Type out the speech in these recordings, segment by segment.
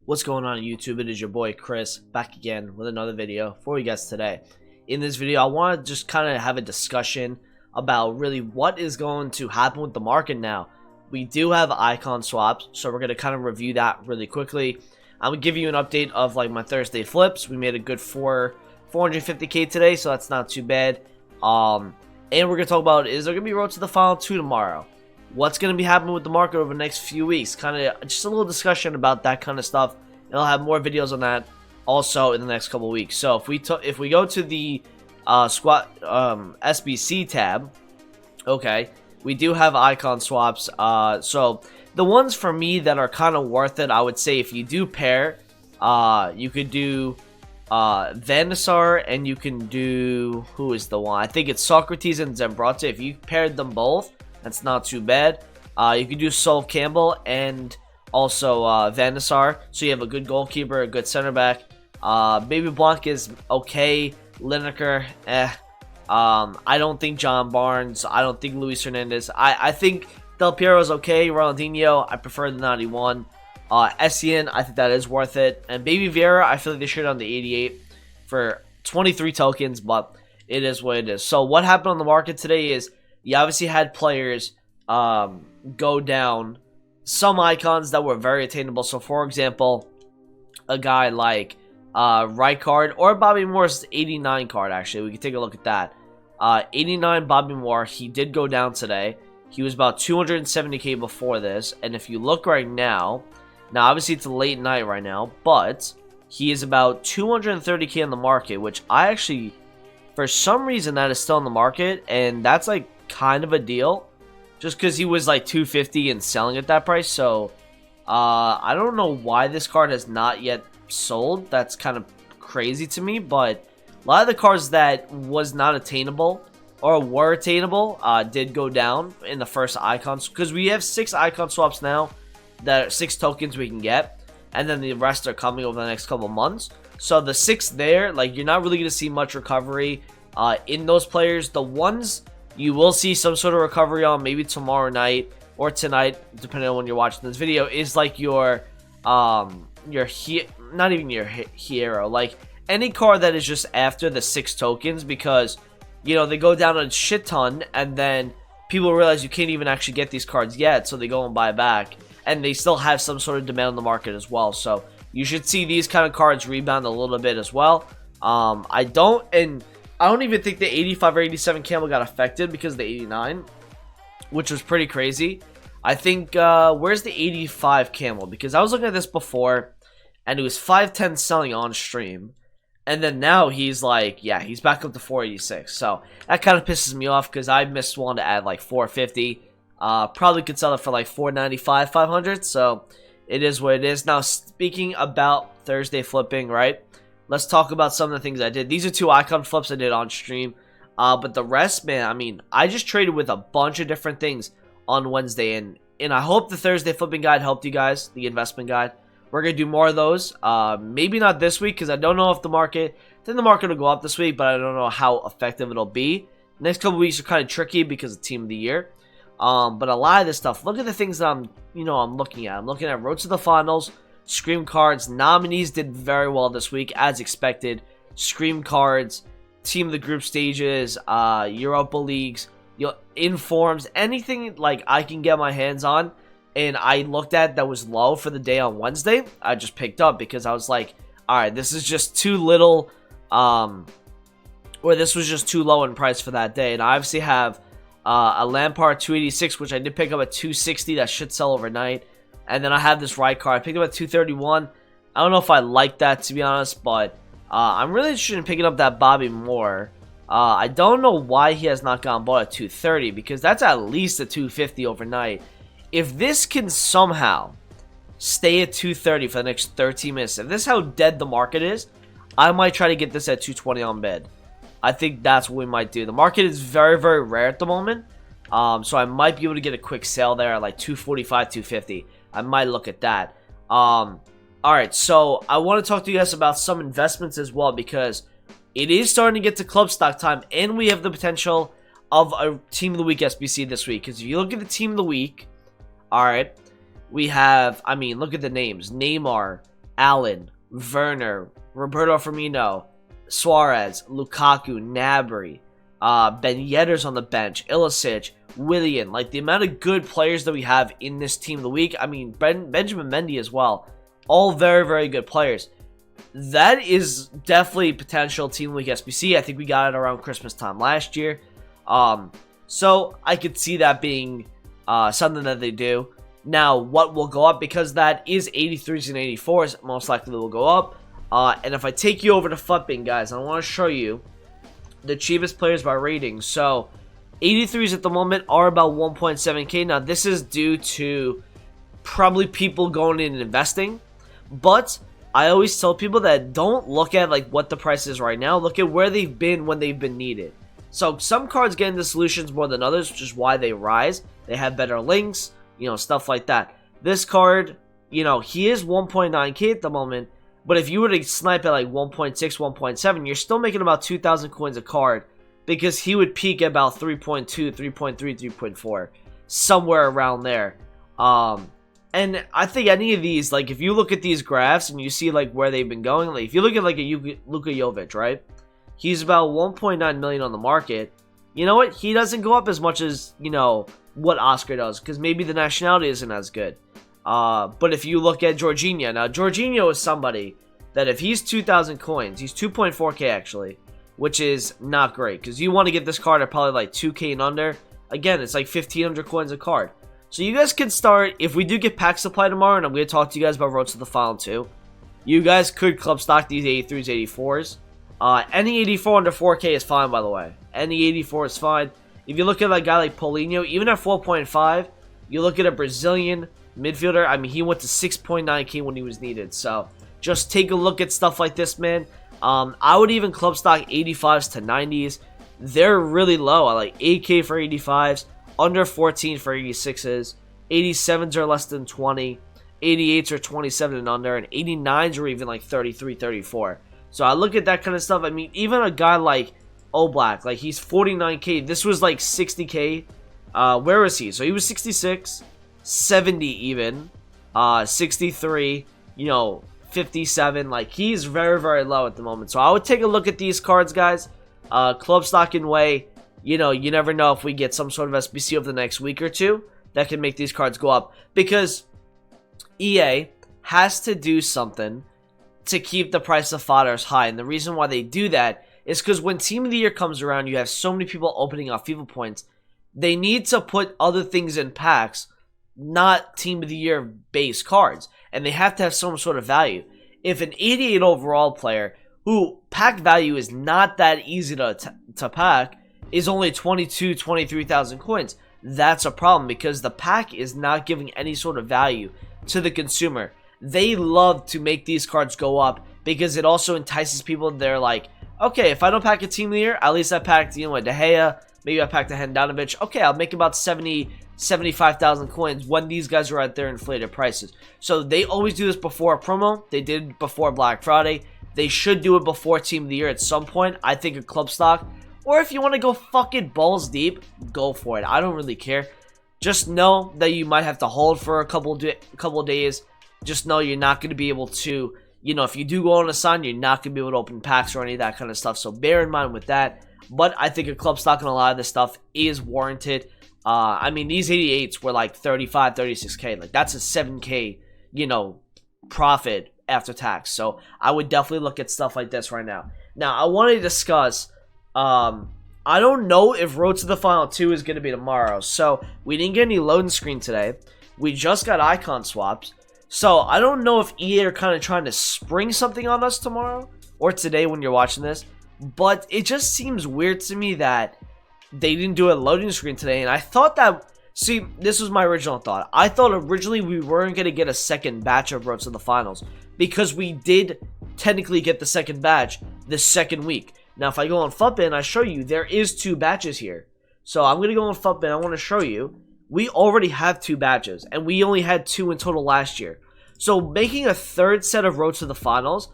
What's going on YouTube? It is your boy Chris back again with another video for you guys today. In this video, I want to just kind of have a discussion about really what is going to happen with the market now. We do have icon swaps, so we're going to kind of review that really quickly. I'm going to give you an update of like my Thursday flips. We made a good 450k today, so that's not too bad. And we're going to talk about, is there going to be road to the final 2 tomorrow? What's going to be happening with the market over the next few weeks? Kind of just a little discussion about that kind of stuff. And I'll have more videos on that also in the next couple weeks. So if we go to the SBC tab, okay, we do have icon swaps. So the ones for me that are kind of worth it, I would say if you do pair, you could do Vandasar, and you can do, who is the one? I think it's Socrates and Zambrotta. If you paired them both, that's not too bad. You can do Sol Campbell and also Vandasar. So you have a good goalkeeper, a good center back. Baby Blanc is okay. Lineker, I don't think John Barnes. I don't think Luis Hernandez. I think Del Piero is okay. Ronaldinho, I prefer the 91. Essien, I think that is worth it. And Baby Vieira, I feel like they should on the 88 for 23 tokens, but it is what it is. So what happened on the market today is you obviously had players go down. Some icons that were very attainable. So for example, a guy like Rijkaard or Bobby Moore's 89 card, actually. We can take a look at that. 89 Bobby Moore, he did go down today. He was about 270k before this. And if you look right now obviously it's a late night right now, but he is about 230k in the market, which I actually, for some reason, that is still in the market. And that's like kind of a deal, just because he was like 250 and selling at that price. So I don't know why this card has not yet sold. That's kind of crazy to me, but a lot of the cards that was not attainable or were attainable did go down in the first icons, because we have 6 icon swaps now, that 6 tokens we can get, and then the rest are coming over the next couple months. So the 6 there, like, you're not really going to see much recovery in those players. The ones you will see some sort of recovery on maybe tomorrow night or tonight, depending on when you're watching this video, is like your not even your hero, like any card that is just after the 6 tokens, because you know they go down a shit ton and then people realize you can't even actually get these cards yet, so they go and buy back, and they still have some sort of demand on the market as well. So you should see these kind of cards rebound a little bit as well. I don't even think the 85 or 87 Camel got affected because of the 89, which was pretty crazy. I think, where's the 85 Camel? Because I was looking at this before, and it was 510 selling on stream. And then now he's like, yeah, he's back up to 486. So that kind of pisses me off, because I missed one to add like 450. Probably could sell it for like 495, 500. So it is what it is. Now, speaking about Thursday flipping, right? Let's talk about some of the things I did. These are 2 icon flips I did on stream. But the rest, man, I mean, I just traded with a bunch of different things on Wednesday. And I hope the Thursday flipping guide helped you guys, the investment guide. We're going to do more of those. Maybe not this week, because I don't know if I think the market will go up this week, but I don't know how effective it'll be. The next couple weeks are kind of tricky because of Team of the Year. But a lot of this stuff, look at the things that I'm looking at. I'm looking at Road to the Finals, Scream cards. Nominees did very well this week, as expected. Scream cards, Team of the Group Stages, Europa Leagues, Informs, anything like I can get my hands on. And I looked at that was low for the day on Wednesday, I just picked up, because I was like, alright, this is just too little, or this was just too low in price for that day. And I obviously have a Lampard 286, which I did pick up at 260. That should sell overnight. And then I have this Rijkaard. I picked up at 231. I don't know if I like that, to be honest, but I'm really interested in picking up that Bobby Moore. I don't know why he has not gotten bought at 230, because that's at least a 250 overnight. If this can somehow stay at 230 for the next 13 minutes, if this is how dead the market is, I might try to get this at 220 on bid. I think that's what we might do. The market is very, very rare at the moment, so I might be able to get a quick sale there at like 245, 250. I might look at that. Alright, so I want to talk to you guys about some investments as well, because it is starting to get to club stock time, and we have the potential of a Team of the Week SBC this week. Because if you look at the Team of the Week, alright, we have, I mean, look at the names. Neymar, Allen, Werner, Roberto Firmino, Suarez, Lukaku, Gnabry, Ben Yedder's on the bench, Ilicic, Willian. Like, the amount of good players that we have in this team of the week. I mean, Benjamin Mendy as well. All very, very good players. That is definitely potential Team of the Week SBC. I think we got it around Christmas time last year. So I could see that being something that they do. Now, what will go up, because that is 83s and 84s, most likely will go up. And if I take you over to FUTBIN, guys, I want to show you the cheapest players by rating. So 83s at the moment are about 1.7k. Now, this is due to probably people going in and investing, but I always tell people that don't look at like what the price is right now. Look at where they've been when they've been needed. So some cards get into solutions more than others, which is why they rise. They have better links, stuff like that. This card, he is 1.9k at the moment, but if you were to snipe at like 1.6, 1.7, you're still making about 2,000 coins a card, because he would peak at about 3.2, 3.3, 3.4, somewhere around there. And I think any of these, like, if you look at these graphs and you see, like, where they've been going, like, if you look at, like, a Luka Jovic, right? He's about 1.9 million on the market. You know what? He doesn't go up as much as, what Oscar does, because maybe the nationality isn't as good. But if you look at Jorginho, now, Jorginho is somebody that if he's 2,000 coins, he's 2.4k, actually, which is not great, because you want to get this card at probably, like, 2k and under. Again, it's like 1,500 coins a card. So you guys can start, if we do get pack supply tomorrow, and I'm going to talk to you guys about roads to the final too, you guys could club stock these 83s, 84s. Any 84 under 4k is fine, by the way. Any 84 is fine. If you look at a guy like Paulinho, even at 4.5, you look at a Brazilian midfielder, I mean, he went to 6.9k when he was needed. So just take a look at stuff like this, man. I would even club stock 85s to 90s. They're really low. I like 8k for 85s. Under 14 for 86s, 87s are less than 20, 88s are 27 and under, and 89s are even like 33, 34. So I look at that kind of stuff. I mean, even a guy like Oblak, like he's 49k. This was like 60k. Where was he? So he was 66, 70 even, 63, 57. Like, he's very, very low at the moment. So I would take a look at these cards, guys. Club stock in way. You never know if we get some sort of SBC over the next week or two that can make these cards go up. Because EA has to do something to keep the price of fodders high. And the reason why they do that is because when Team of the Year comes around, you have so many people opening up FIFA points. They need to put other things in packs, not Team of the Year base cards. And they have to have some sort of value. If an 88 overall player, who pack value is not that easy to pack, is only 22, 23,000 coins, that's a problem, because the pack is not giving any sort of value to the consumer. They love to make these cards go up because it also entices people. They're like, okay, if I don't pack a Team of the Year, at least I packed, De Gea, maybe I packed a Handanovic. Okay, I'll make about 70, 75,000 coins when these guys are at their inflated prices. So they always do this before a promo. They did it before Black Friday. They should do it before Team of the Year at some point. I think a club stock. Or if you want to go fucking balls deep, go for it. I don't really care. Just know that you might have to hold for a couple days. Just know you're not going to be able to, if you do go on a sign, you're not going to be able to open packs or any of that kind of stuff. So bear in mind with that. But I think a club stock and a lot of this stuff is warranted. I mean, these 88s were like 35, 36k. Like, that's a 7k, profit after tax. So I would definitely look at stuff like this right now. Now, I want to discuss... I don't know if Road to the Final 2 is going to be tomorrow. So, we didn't get any loading screen today. We just got icon swaps. So, I don't know if EA are kind of trying to spring something on us tomorrow. Or today when you're watching this. But it just seems weird to me that they didn't do a loading screen today. And I thought that... See, this was my original thought. I thought originally we weren't going to get a second batch of Road to the Finals. Because we did technically get the second batch the second week. Now, if I go on FUTBIN, I show you there is 2 batches here. So I'm going to go on FUTBIN. I want to show you. We already have 2 batches. And we only had 2 in total last year. So making a third set of Roads to the Finals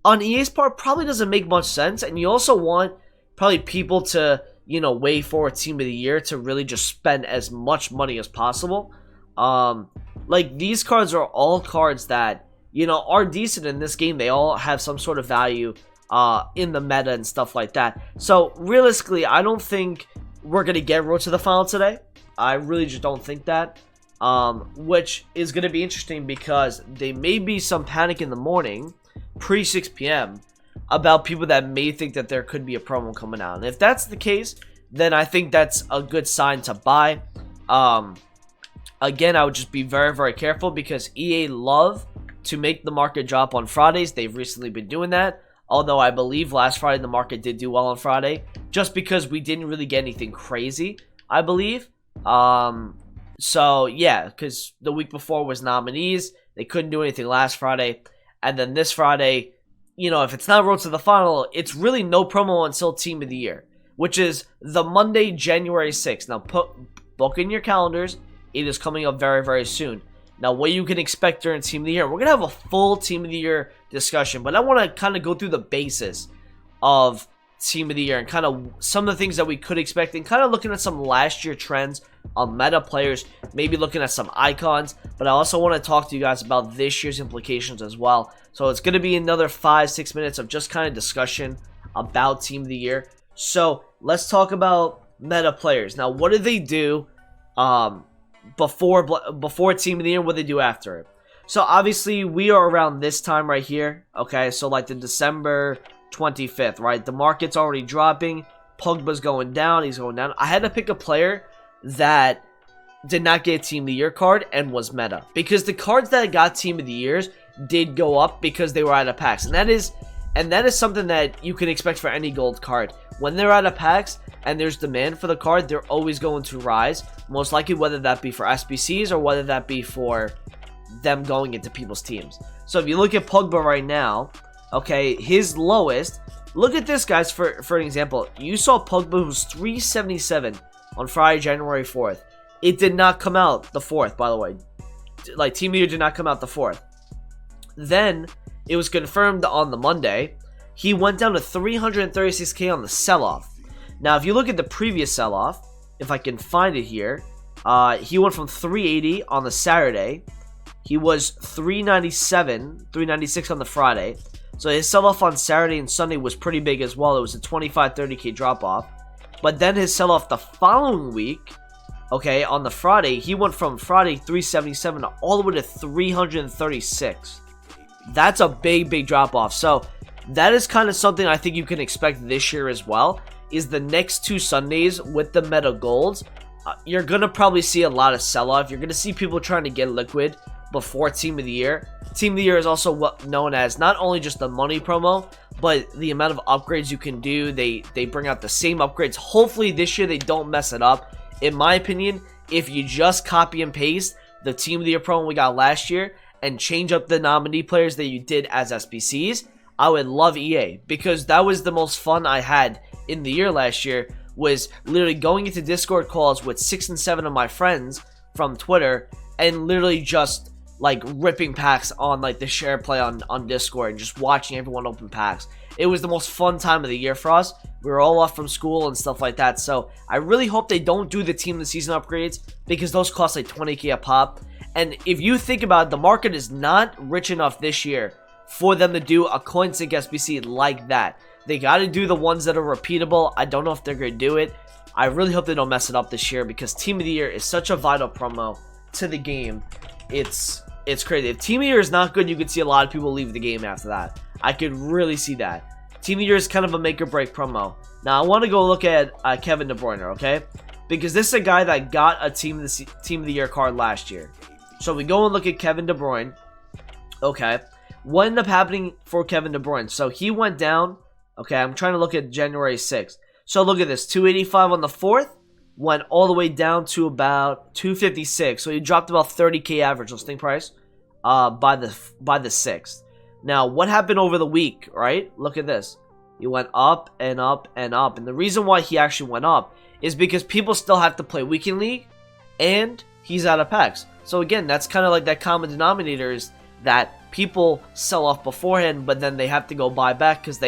on EA's part probably doesn't make much sense. And you also want probably people to, wait for a Team of the Year to really just spend as much money as possible. Like, these cards are all cards that you know, are decent in this game. They all have some sort of value in the meta and stuff like that. So realistically, I don't think we're going to get Road to the Final today. I really just don't think that. Which is going to be interesting because there may be some panic in the morning, pre 6 p.m., about people that may think that there could be a promo coming out. And if that's the case, then I think that's a good sign to buy. Again, I would just be very, very careful because EA love to make the market drop on Fridays. They've recently been doing that. Although I believe last Friday the market did do well on Friday, just because we didn't really get anything crazy, I believe. So yeah, because the week before was nominees, they couldn't do anything last Friday, and then this Friday, you know, if it's not Road to the Final, it's really no promo until Team of the Year, which is the Monday, January 6th. Now book in your calendars, it is coming up very, very soon. Now, what you can expect during Team of the Year, we're going to have a full Team of the Year discussion, but I want to kind of go through the basis of Team of the Year and kind of some of the things that we could expect and kind of looking at some last year trends on meta players, maybe looking at some icons, but I also want to talk to you guys about this year's implications as well. So it's going to be another 5-6 minutes of just kind of discussion about Team of the Year. So let's talk about meta players. Now, what do they do before Team of the Year? What do they do after it? So obviously we are around this time right here, okay? So like the December 25th, right? The market's already dropping. Pogba's going down. He's going down. I had to pick a player that did not get a Team of the Year card and was meta, because the cards that got Team of the Years did go up because they were out of packs, and that is something that you can expect for any gold card. When they're out of packs and there's demand for the card, they're always going to rise, most likely, whether that be for SBCs or whether that be for them going into people's teams. So if you look at Pogba right now, okay, his lowest, look at this, guys, for an example. You saw Pogba, who's 377 on Friday, January 4th. It did not come out the 4th, by the way. Like, Team of the Year did not come out the 4th. Then, it was confirmed on the Monday. He went down to 336k on the sell-off. Now, if you look at the previous sell-off, if I can find it here, he went from 380 on the Saturday. He was 396 on the Friday. So his sell-off on Saturday and Sunday was pretty big as well. It was a 25-30k drop-off. But then his sell-off the following week, okay, on the Friday, he went from Friday 377 all the way to 336. That's a big, big drop-off. So that is kind of something I think you can expect this year as well, is the next 2 Sundays with the meta golds. You're going to probably see a lot of sell-off. You're going to see people trying to get liquid before Team of the Year. Team of the Year is also what known as not only just the money promo, but the amount of upgrades you can do. They bring out the same upgrades. Hopefully this year they don't mess it up. In my opinion, if you just copy and paste the Team of the Year promo we got last year and change up the nominee players that you did as SBCs, I would love EA, because that was the most fun I had in the year last year, was literally going into Discord calls with 6 and 7 of my friends from Twitter and literally just like ripping packs on like the share play on Discord and just watching everyone open packs. It was the most fun time of the year for us. We were all off from school and stuff like that. So I really hope they don't do the Team of the Season upgrades, because those cost like 20k a pop. And if you think about it, the market is not rich enough this year for them to do a coin sync SBC like that. They got to do the ones that are repeatable. I don't know if they're going to do it. I really hope they don't mess it up this year, because Team of the Year is such a vital promo to the game. It's crazy. If Team of the Year is not good, you could see a lot of people leave the game after that. I could really see that. Team of the Year is kind of a make or break promo. Now, I want to go look at Kevin De Bruyne, okay? Because this is a guy that got a Team of the Year card last year. So we go and look at Kevin De Bruyne. Okay. What ended up happening for Kevin De Bruyne? So he went down. Okay, I'm trying to look at January 6th. So look at this. 285 on the 4th. Went all the way down to about 256. So he dropped about 30k average listing price by the 6th. Now, what happened over the week, right? Look at this. He went up and up and up. And the reason why he actually went up is because people still have to play Weekend League, and he's out of packs. So again, that's kind of like that common denominator, is that people sell off beforehand, but then they have to go buy back because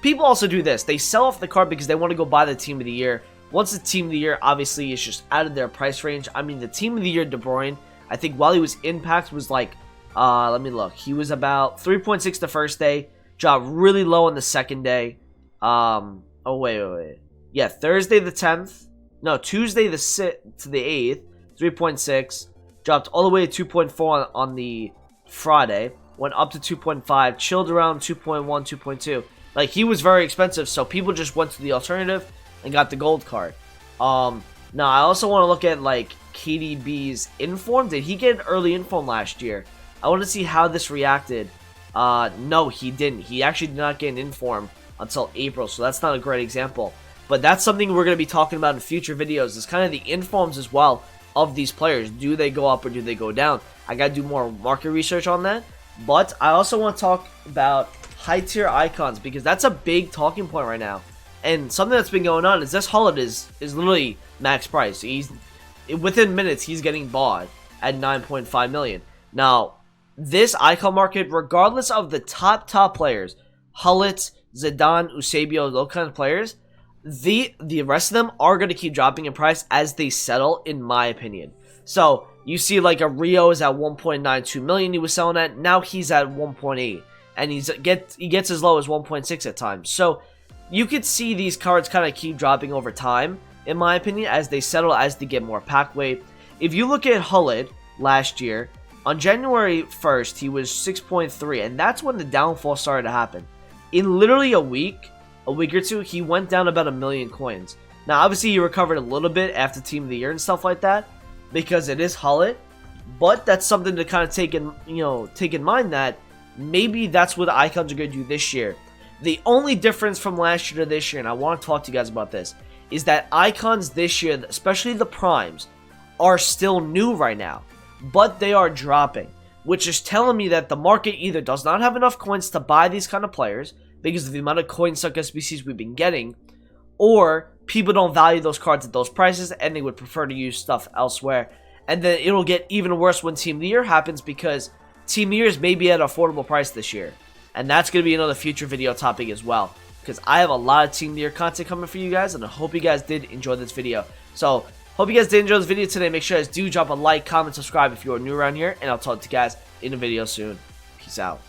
people also do this. They sell off the card because they want to go buy the Team of the Year. Once the Team of the Year obviously is just out of their price range. I mean, the Team of the Year De Bruyne, I think while he was in packs, was like Let me look. He was about 3.6 the first day, dropped really low on the second day. Oh, wait. Yeah, Thursday the 10th. No, Tuesday the 6th to the 8th, 3.6. Dropped all the way to 2.4 on the Friday. Went up to 2.5, chilled around 2.1, 2.2. Like, he was very expensive, so people just went to the alternative and got the gold card. Now, I also want to look at, like, KDB's inform. Did he get an early inform last year? I want to see how this reacted. No, he didn't. He actually did not get an inform until April, so that's not a great example. But that's something we're going to be talking about in future videos, is kind of the informs as well of these players. Do they go up or do they go down? I got to do more market research on that. But I also want to talk about high tier icons, because that's a big talking point right now. And something that's been going on is this Hullet is literally max price. Within minutes, he's getting bought at 9.5 million. Now, this icon market, regardless of the top players, Hullet, Zidane, Eusebio, those kind of players, the rest of them are going to keep dropping in price as they settle, in my opinion. So, you see like a Rio is at 1.92 million he was selling at. Now he's at 1.8. And he gets as low as 1.6 at times. So, you could see these cards kind of keep dropping over time, in my opinion, as they settle, as they get more pack weight. If you look at Hullet last year, on January 1st, he was 6.3. And that's when the downfall started to happen. In literally a week or two, he went down about 1 million coins. Now, obviously, he recovered a little bit after Team of the Year and stuff like that, because it is Hullet. But that's something to kind of take in mind, that maybe that's what the icons are going to do this year. The only difference from last year to this year, and I want to talk to you guys about this, is that icons this year, especially the primes, are still new right now, but they are dropping, which is telling me that the market either does not have enough coins to buy these kind of players because of the amount of coin stuck SBCs we've been getting, or people don't value those cards at those prices and they would prefer to use stuff elsewhere. And then it'll get even worse when Team of the Year happens, because Team of the Years may be at an affordable price this year. And that's going to be another future video topic as well, because I have a lot of Team of the Year content coming for you guys, and I hope you guys did enjoy this video. So, hope you guys did enjoy this video today. Make sure you guys do drop a like, comment, subscribe if you are new around here, and I'll talk to you guys in a video soon. Peace out.